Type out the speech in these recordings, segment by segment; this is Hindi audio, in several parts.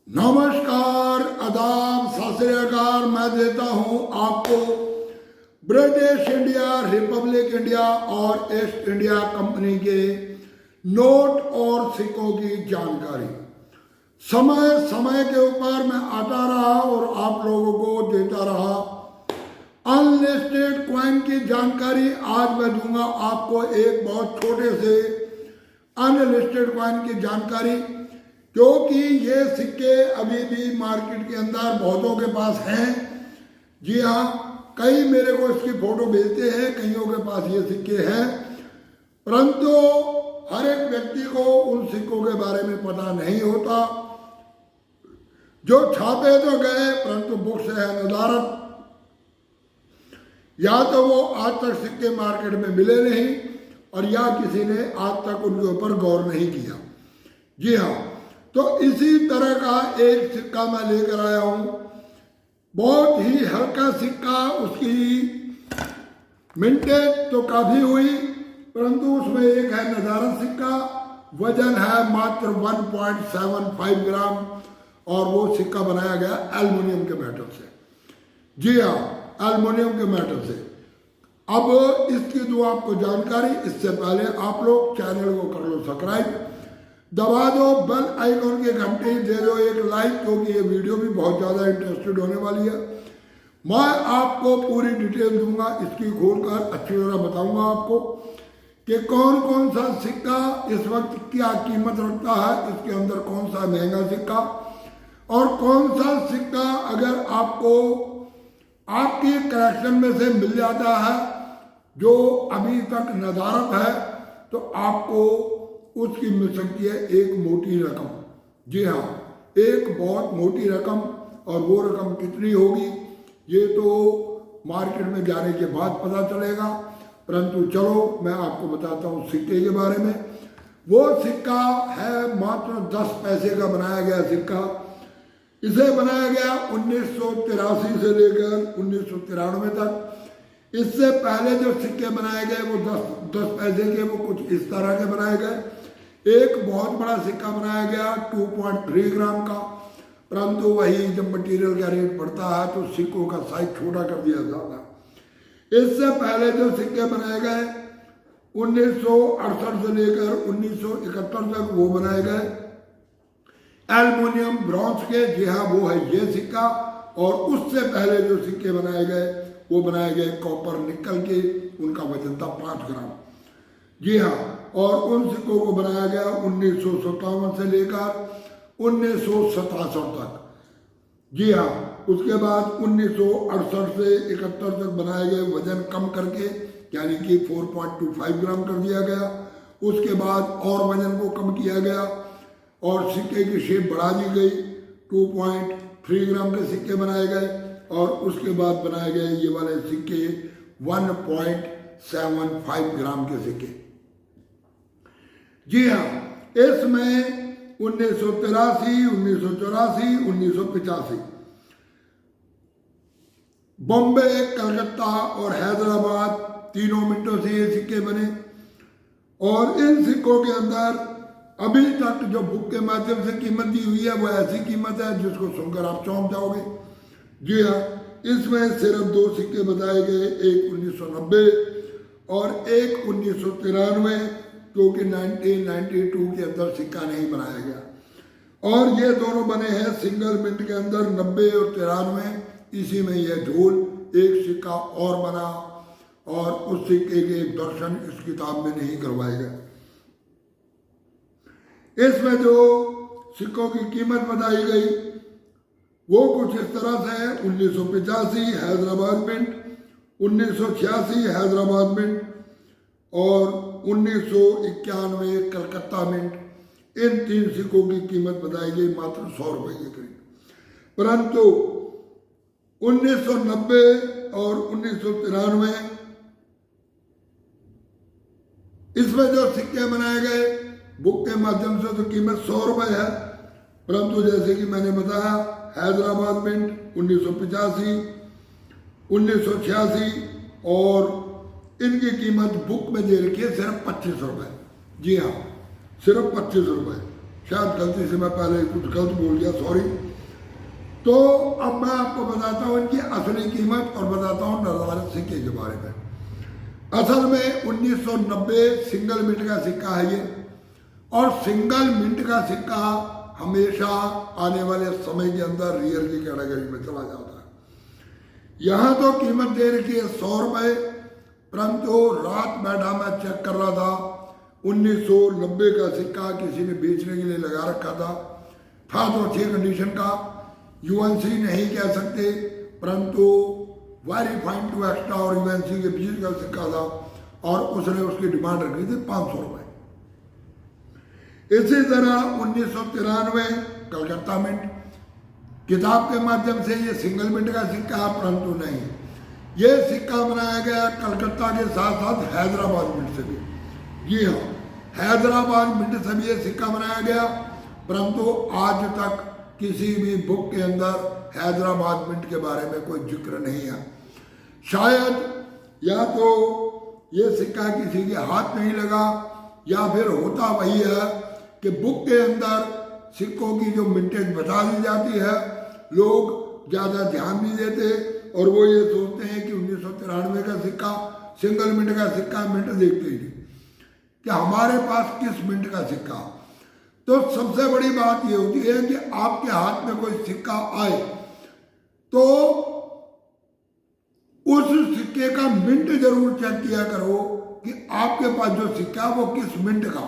नमस्कार, आदाब, सत श्री अकाल। मैं देता हूं आपको ब्रिटिश इंडिया, रिपब्लिक इंडिया और ईस्ट इंडिया कंपनी के नोट और सिक्कों की जानकारी। समय समय के ऊपर मैं आता रहा और आप लोगों को देता रहा अनलिस्टेड कॉइन की जानकारी। आज मैं दूंगा आपको एक बहुत छोटे से अनलिस्टेड कॉइन की जानकारी, क्योंकि ये सिक्के अभी भी मार्केट के अंदर बहुतों के पास हैं। जी हाँ, कई मेरे को इसकी फोटो भेजते हैं, कईयों के पास ये सिक्के हैं, परंतु हर एक व्यक्ति को उन सिक्कों के बारे में पता नहीं होता। जो छापे तो गए, परंतु बुक से है नदारत। या तो वो आज तक सिक्के मार्केट में मिले नहीं, और या किसी ने आज तक उनके ऊपर गौर नहीं किया। जी हाँ, तो इसी तरह का एक सिक्का मैं लेकर आया हूं। बहुत ही हल्का सिक्का, उसकी मिंटेज तो काफी हुई, परंतु उसमें एक है नदारत सिक्का। वजन है मात्र 1.75 ग्राम, और वो सिक्का बनाया गया एल्युमिनियम के मेटल से। जी हाँ, एल्युमिनियम के मेटल से। अब इसकी जो आपको जानकारी, इससे पहले आप लोग चैनल को कर लो सब्सक्राइब, दबा दो बेल आइकॉन के घंटे, दे दो एक लाइक, क्योंकि ये वीडियो भी बहुत ज़्यादा इंटरेस्टेड होने वाली है। मैं आपको पूरी डिटेल दूंगा, इसकी खोलकर अच्छी तरह बताऊंगा आपको कि कौन कौन सा सिक्का इस वक्त क्या कीमत रखता है, इसके अंदर कौन सा महंगा सिक्का और कौन सा सिक्का अगर आपको आपकी कलेक्शन में से मिल जाता है जो अभी तक नदारत है, तो आपको उसकी मिल सकती है एक मोटी रकम। जी हाँ, एक बहुत मोटी रकम। और वो रकम कितनी होगी ये तो मार्केट में जाने के बाद पता चलेगा, परंतु चलो मैं आपको बताता हूँ सिक्के के बारे में। वो सिक्का है मात्र 10 पैसे का बनाया गया सिक्का। इसे बनाया गया 1983 से लेकर 1993 तक। इससे पहले जो सिक्के बनाए गए वो 10 पैसे के, वो कुछ इस तरह के बनाए गए। एक बहुत बड़ा सिक्का बनाया गया 2.3 ग्राम का, परंतु वही जब मटेरियल का रेट बढ़ता है तो सिक्कों का साइज छोटा कर दिया जाता है। इससे पहले जो सिक्के बनाए गए 1968 से लेकर 1971 तक, वो बनाए गए एल्युमिनियम ब्रॉन्ज के। जी हाँ, वो है ये सिक्का। और उससे पहले जो सिक्के बनाए गए वो बनाए गए कॉपर निकल के, उनका वजन था 5 ग्राम। जी हाँ, और उन सिक्कों को बनाया गया 1957 से लेकर 1967 तक। जी हाँ, उसके बाद 1968 से 71 तक बनाए गए, वजन कम करके, यानी कि 4.25 ग्राम कर दिया गया। उसके बाद और वजन को कम किया गया और सिक्के की शेप बढ़ा दी गई। 2.3 ग्राम के सिक्के बनाए गए, और उसके बाद बनाए गए ये वाले सिक्के 1.75 ग्राम के सिक्के। जी हाँ, इसमें 1983, 1984, 1985 बॉम्बे, कलकत्ता और हैदराबाद तीनों मिनटों से ये सिक्के बने। और इन सिक्कों के अंदर अभी तक जो बुक के माध्यम से कीमत दी हुई है वो ऐसी कीमत है जिसको सुनकर आप चौंक जाओगे। जी हाँ, इसमें सिर्फ 2 सिक्के बताए गए, एक 1990 और एक 1993, क्योंकि 1992 के अंदर सिक्का नहीं बनाया गया। और ये दोनों बने हैं सिंगल मिनट के अंदर, 90 और 93। इसी में यह झोल एक सिक्का और बना, और उस सिक्के के दर्शन इस किताब में नहीं करवाए गए। इसमें जो सिक्कों की कीमत बताई गई वो कुछ इस तरह से है। 1985 हैदराबाद मिंट, 1986 हैदराबाद मिंट और 1991 कलकत्ता मिंट। इन 3 सिक्कों की कीमत बताई गई मात्र 100 रुपए के करीब। परंतु 1990 और 1993 इसमें जो सिक्के बनाए गए बुक के माध्यम से तो कीमत 100 रुपए है, परंतु जैसे कि मैंने बताया हैदराबाद मिंट 1985, 1986 और इनकी कीमत बुक में दे रखी है सिर्फ 25 रुपए। जी हाँ, सिर्फ 25 रुपए। शायद गलती से मैं पहले कुछ गलत बोल गया, सॉरी। तो अब मैं आपको बताता हूँ इनकी असली कीमत और बताता हूँ निर्धारित सिक्के के बारे में। असल में 1990 सिंगल मिंट का सिक्का है ये, और सिंगल मिंट का सिक्का हमेशा आने वाले समय के अंदर रियल की कैटेगरी में चला जाता है। यहाँ तो कीमत दे रखी है 100 रुपये, परंतु रात बैठा मैं चेक कर रहा था 1990 का सिक्का किसी ने बेचने के लिए लगा रखा था तो अच्छी कंडीशन का, यूएनसी नहीं कह सकते, परंतु वेरी फाइन टू एक्स्ट्रा और यूएनसी के बीच का सिक्का था, और उसने उसकी डिमांड रखी थी 500 रुपये। इसी तरह 1993 कलकत्ता मिंट, किताब के माध्यम से ये सिंगल मिंट का सिक्का, परंतु नहीं, ये सिक्का बनाया गया कलकत्ता के साथ साथ हैदराबाद मिंट से भी। जी हाँ, हैदराबाद मिंट से भी ये सिक्का बनाया गया, परंतु आज तक किसी भी बुक के अंदर हैदराबाद मिंट के बारे में कोई जिक्र नहीं है। शायद या तो ये सिक्का किसी के हाथ नहीं लगा, या फिर होता वही है कि बुक के अंदर सिक्कों की जो मिंटेज बता दी जाती है, लोग ज़्यादा ध्यान नहीं देते और वो ये सोचते हैं कि 1993 का सिक्का सिंगल मिंट का सिक्का, मिंट देखते ही नहीं कि हमारे पास किस मिंट का सिक्का। तो सबसे बड़ी बात ये होती है कि आपके हाथ में कोई सिक्का आए तो उस सिक्के का मिंट जरूर चेक किया करो कि आपके पास जो सिक्का वो किस मिंट का।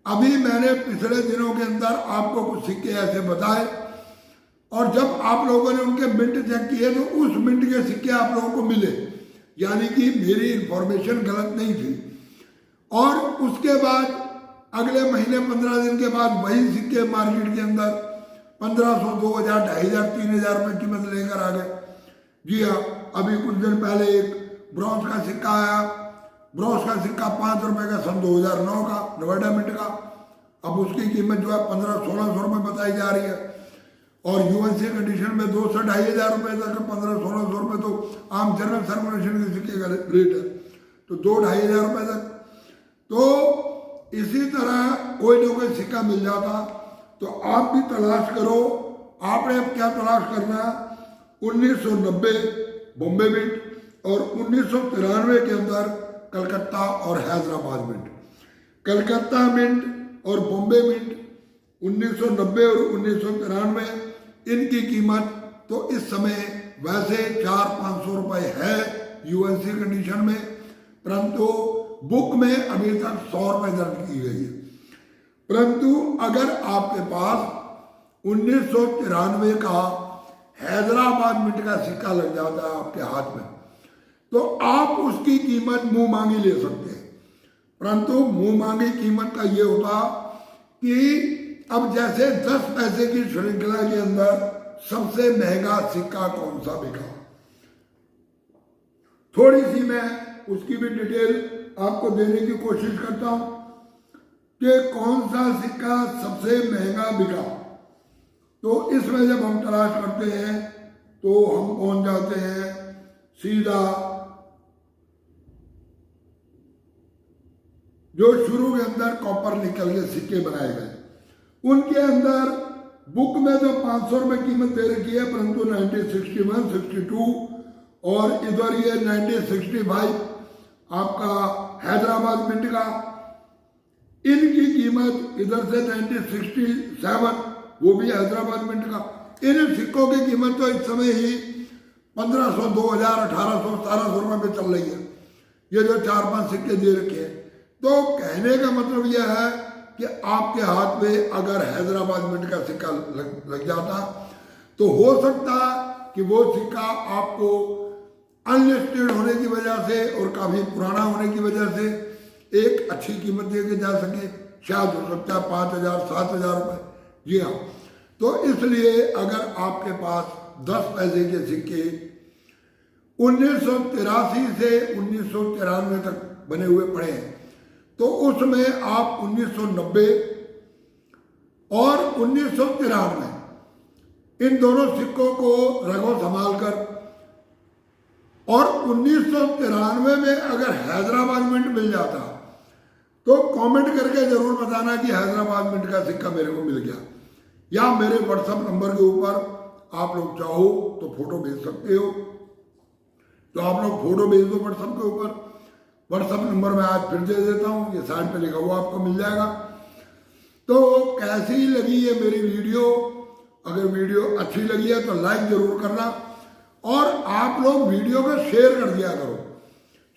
अभी मैंने पिछले दिनों के अंदर आपको कुछ सिक्के ऐसे बताए, और जब आप लोगों ने उनके मिंट चेक किए तो उस मिंट के सिक्के आप लोगों को मिले, यानी कि मेरी इंफॉर्मेशन गलत नहीं थी। और उसके बाद अगले महीने 15 दिन के बाद वही सिक्के मार्केट के अंदर 1500, 2000, 2500, 3000 रुपये कीमत लेकर आ गए। जी हाँ, अभी कुछ दिन पहले एक ब्रॉन्ज का सिक्का आया, ब्रॉन्ज का सिक्का 5 रुपये का, सन 2009 का, नोएडा मिंट का। अब उसकी कीमत जो है 1500-1600 रुपये बताई जा रही है, और यूएनसी कंडीशन में 200-2500 रुपये तक 1500-1600 रुपये तो आम जनरल सर्कुलेशन के सिक्के का रेट है, तो 2-2500 रुपये तक। तो इसी तरह कोई ना कोई सिक्का मिल जाता, तो आप भी तलाश करो। आपने अब क्या तलाश करना, 1990 बॉम्बे मिंट और 1993 के अंदर कलकत्ता और हैदराबाद मिंट। कलकत्ता मिंट और बॉम्बे मिंट 1990 और 1993, इनकी कीमत तो इस समय वैसे 400-500 रुपये है यूएनसी कंडीशन में, परंतु बुक में अभी तक 100 रुपये दर्ज की गई है। परंतु अगर आपके पास 1993 का हैदराबाद मिंट का सिक्का लग जाता है आपके हाथ में, तो आप उसकी कीमत मुंह मांगी ले सकते हैं। परंतु मुंह मांगी कीमत का ये होता कि अब जैसे 10 पैसे की श्रृंखला के अंदर सबसे महंगा सिक्का कौन सा बिका, थोड़ी सी मैं उसकी भी डिटेल आपको देने की कोशिश करता हूं कि कौन सा सिक्का सबसे महंगा बिका। तो इसमें जब हम तलाश करते हैं तो हम पहुंच जाते हैं सीधा जो शुरू के अंदर कॉपर निकल के सिक्के बनाए गए, उनके अंदर बुक में तो 500 रुपये कीमत दे रखी है, परंतु 1961, 62 और इधर ये 1965 आपका हैदराबाद मिंट का, इनकी कीमत इधर से 1967 वो भी हैदराबाद मिंट का। इन सिक्कों की कीमत तो इस समय ही 1500, 2000, 1800, 1700 रुपये पे चल रही है, ये जो 4-5 सिक्के दे रखे हैं। तो कहने का मतलब यह है कि आपके हाथ में अगर हैदराबाद मिंट का सिक्का लग जाता तो हो सकता कि वो सिक्का आपको अनलिस्टेड होने की वजह से और काफ़ी पुराना होने की वजह से एक अच्छी कीमत दे के जा सके, शायद हो सकता है 5000-7000 रुपये। जी हाँ, तो इसलिए अगर आपके पास 10 पैसे के सिक्के 1983 से 1993 तक बने हुए पड़े हैं, तो उसमें आप 1990 और 1993 इन दोनों सिक्कों को रखो संभाल कर, और 1993 में अगर हैदराबाद मिंट मिल जाता तो कमेंट करके जरूर बताना कि हैदराबाद मिंट का सिक्का मेरे को मिल गया, या मेरे व्हाट्सएप नंबर के ऊपर आप लोग चाहो तो फोटो भेज सकते हो, तो आप लोग फोटो भेज दो व्हाट्सएप के ऊपर। व्हाट्सएप नंबर मैं आज फिर दे देता हूँ, ये साइड पे लिखा हुआ आपको मिल जाएगा। तो कैसी लगी ये मेरी वीडियो? अगर वीडियो अच्छी लगी है तो लाइक जरूर करना, और आप लोग वीडियो को शेयर कर दिया करो।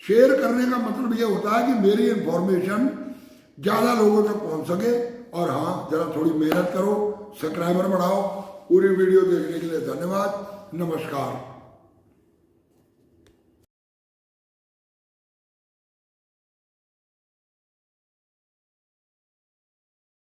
शेयर करने का मतलब ये होता है कि मेरी इंफॉर्मेशन ज़्यादा लोगों तक पहुंच सके। और हाँ, जरा थोड़ी मेहनत करो, सब्सक्राइबर बढ़ाओ। पूरी वीडियो देखने के लिए धन्यवाद, नमस्कार।